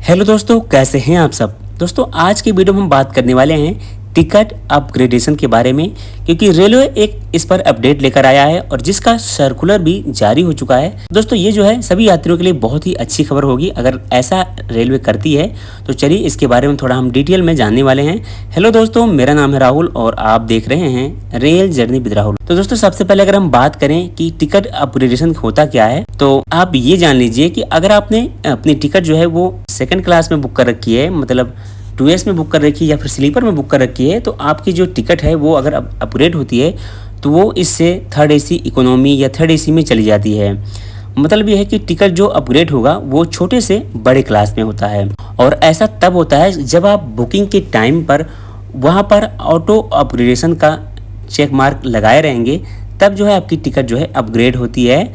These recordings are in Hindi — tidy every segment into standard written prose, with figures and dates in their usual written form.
हेलो दोस्तों, कैसे हैं आप सब। दोस्तों आज की वीडियो में हम बात करने वाले हैं टिकट अपग्रेडेशन के बारे में, क्योंकि रेलवे एक इस पर अपडेट लेकर आया है और जिसका सर्कुलर भी जारी हो चुका है। दोस्तों ये जो है सभी यात्रियों के लिए बहुत ही अच्छी खबर होगी अगर ऐसा रेलवे करती है। तो चलिए इसके बारे में थोड़ा हम डिटेल में जानने वाले हैं। हेलो दोस्तों, मेरा नाम है राहुल और आप देख रहे हैं रेल जर्नी विद राहुल। तो दोस्तों सबसे पहले अगर हम बात करें कि टिकट अपग्रेडेशन होता क्या है, तो आप ये जान लीजिए कि अगर आपने अपनी टिकट जो है वो सेकंड क्लास में बुक कर रखी है, मतलब 2S में बुक कर रखी है या फिर स्लीपर में बुक कर रखी है, तो आपकी जो टिकट है वो अगर अपग्रेड होती है तो वो इससे थर्ड AC इकोनॉमी या थर्ड AC में चली जाती है। मतलब ये है कि टिकट जो अपग्रेड होगा वो छोटे से बड़े क्लास में होता है, और ऐसा तब होता है जब आप बुकिंग के टाइम पर वहाँ पर ऑटो अपग्रेडेशन का चेक मार्क लगाए रहेंगे, तब जो है आपकी टिकट जो है अपग्रेड होती है।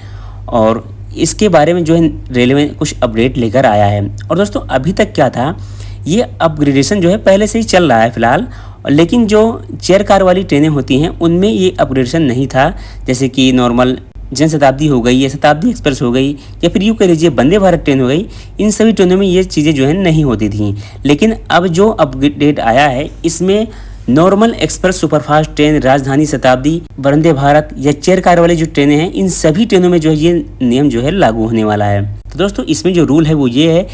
और इसके बारे में जो है रेलवे कुछ अपडेट लेकर आया है। और दोस्तों अभी तक क्या था, ये अपग्रेडेशन जो है पहले से ही चल रहा है फिलहाल, लेकिन जो चेयर कार वाली ट्रेनें होती हैं उनमें ये अपग्रेडेशन नहीं था। जैसे कि नॉर्मल जनशताब्दी हो गई या शताब्दी एक्सप्रेस हो गई या फिर यूँ कह लीजिए वंदे भारत ट्रेन हो गई, इन सभी ट्रेनों में ये चीज़ें जो है नहीं होती थी। लेकिन अब जो अपडेट आया है इसमें नॉर्मल एक्सप्रेस सुपरफास्ट ट्रेन, राजधानी, शताब्दी, वंदे भारत या चेयर कार वाली जो ट्रेनें हैं, इन सभी ट्रेनों में जो है ये नियम जो है लागू होने वाला है। तो दोस्तों इसमें जो रूल है वो ये है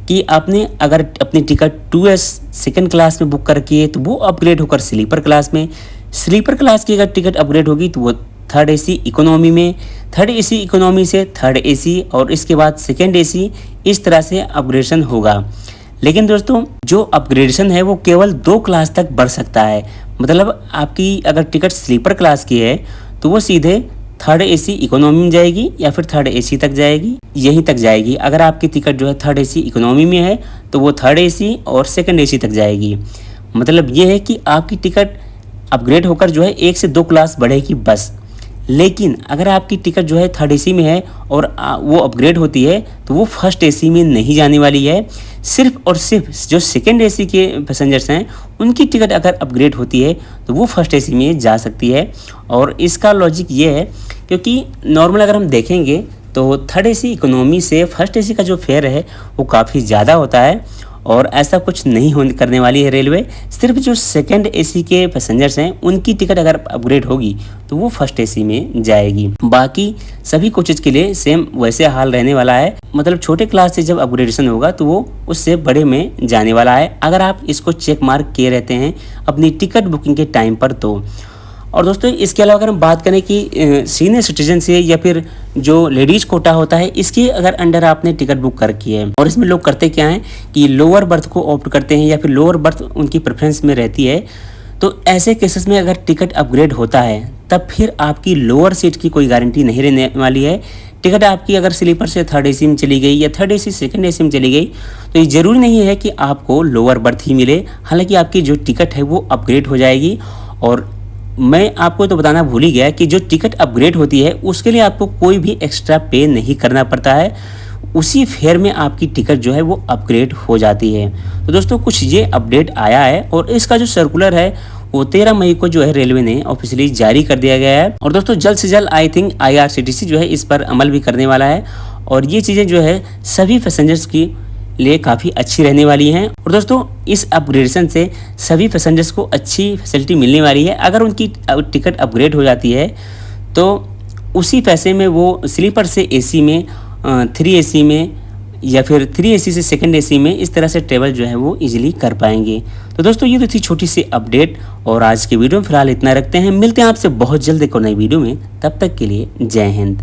कि आपने अगर अपनी टिकट 2S सेकंड क्लास में बुक कर रखी है तो वो अपग्रेड होकर स्लीपर क्लास में, स्लीपर क्लास की अगर टिकट अपग्रेड होगी तो वो थर्ड AC इकोनॉमी में, थर्ड AC इकोनॉमी से थर्ड AC और इसके बाद सेकंड AC, इस तरह से अपग्रेडेशन होगा। लेकिन दोस्तों जो अपग्रेडेशन है वो केवल 2 क्लास तक बढ़ सकता है। मतलब आपकी अगर टिकट स्लीपर क्लास की है तो वो सीधे थर्ड AC इकोनॉमी में जाएगी या फिर थर्ड AC तक जाएगी, यहीं तक जाएगी। अगर आपकी टिकट जो है थर्ड AC इकोनॉमी में है तो वो थर्ड AC और सेकंड AC तक जाएगी। मतलब ये है कि आपकी टिकट अपग्रेड होकर जो है 1 से 2 क्लास बढ़ेगी बस। लेकिन अगर आपकी टिकट जो है थर्ड AC में है और वो अपग्रेड होती है तो वो फर्स्ट AC में नहीं जाने वाली है। सिर्फ और सिर्फ जो सेकंड AC के पैसेंजर्स हैं उनकी टिकट अगर अपग्रेड होती है तो वो फर्स्ट AC में जा सकती है। और इसका लॉजिक ये है क्योंकि नॉर्मल अगर हम देखेंगे तो थर्ड AC इकोनॉमी से फर्स्ट AC का जो फेयर है वो काफ़ी ज़्यादा होता है, और ऐसा कुछ नहीं करने वाली है रेलवे। सिर्फ जो सेकंड AC के पैसेंजर्स हैं उनकी टिकट अगर अपग्रेड होगी तो वो फर्स्ट AC में जाएगी। बाकी सभी कोचेज के लिए सेम वैसे हाल रहने वाला है। मतलब छोटे क्लास से जब अपग्रेडेशन होगा तो वो उससे बड़े में जाने वाला है, अगर आप इसको चेक मार्क किए रहते हैं अपनी टिकट बुकिंग के टाइम पर तो। और दोस्तों इसके अलावा अगर हम बात करें कि सीनियर सिटीजन से या फिर जो लेडीज़ कोटा होता है, इसके अगर अंडर आपने टिकट बुक कर रखी है, और इसमें लोग करते क्या हैं कि लोअर बर्थ को ऑप्ट करते हैं या फिर लोअर बर्थ उनकी प्रेफरेंस में रहती है, तो ऐसे केसेस में अगर टिकट अपग्रेड होता है तब फिर आपकी लोअर सीट की कोई गारंटी नहीं रहने वाली है। टिकट आपकी अगर स्लीपर से थर्ड AC में चली गई या थर्ड AC सेकंड AC में चली गई तो ये ज़रूरी नहीं है कि आपको लोअर बर्थ ही मिले, हालांकि आपकी जो टिकट है वो अपग्रेड हो जाएगी। और मैं आपको तो बताना भूल ही गया कि जो टिकट अपग्रेड होती है उसके लिए आपको कोई भी एक्स्ट्रा पे नहीं करना पड़ता है, उसी फेयर में आपकी टिकट जो है वो अपग्रेड हो जाती है। तो दोस्तों कुछ ये अपडेट आया है, और इसका जो सर्कुलर है वो 13 मई को जो है रेलवे ने ऑफिशियली जारी कर दिया गया है। और दोस्तों जल्द से जल्द आई थिंक IRCTC जो है इस पर अमल भी करने वाला है, और ये चीज़ें जो है सभी पैसेंजर्स की लिए काफ़ी अच्छी रहने वाली हैं। और दोस्तों इस अपग्रेडेशन से सभी पैसेंजर्स को अच्छी फैसिलिटी मिलने वाली है। अगर उनकी टिकट अपग्रेड हो जाती है तो उसी पैसे में वो स्लीपर से AC में, 3AC में या फिर 3AC से सेकंड AC में, इस तरह से ट्रेवल जो है वो इजीली कर पाएंगे। तो दोस्तों ये तो थी छोटी सी अपडेट, और आज की वीडियो में फिलहाल इतना रखते हैं। मिलते हैं आपसे बहुत जल्द एक और नई वीडियो में, तब तक के लिए जय हिंद।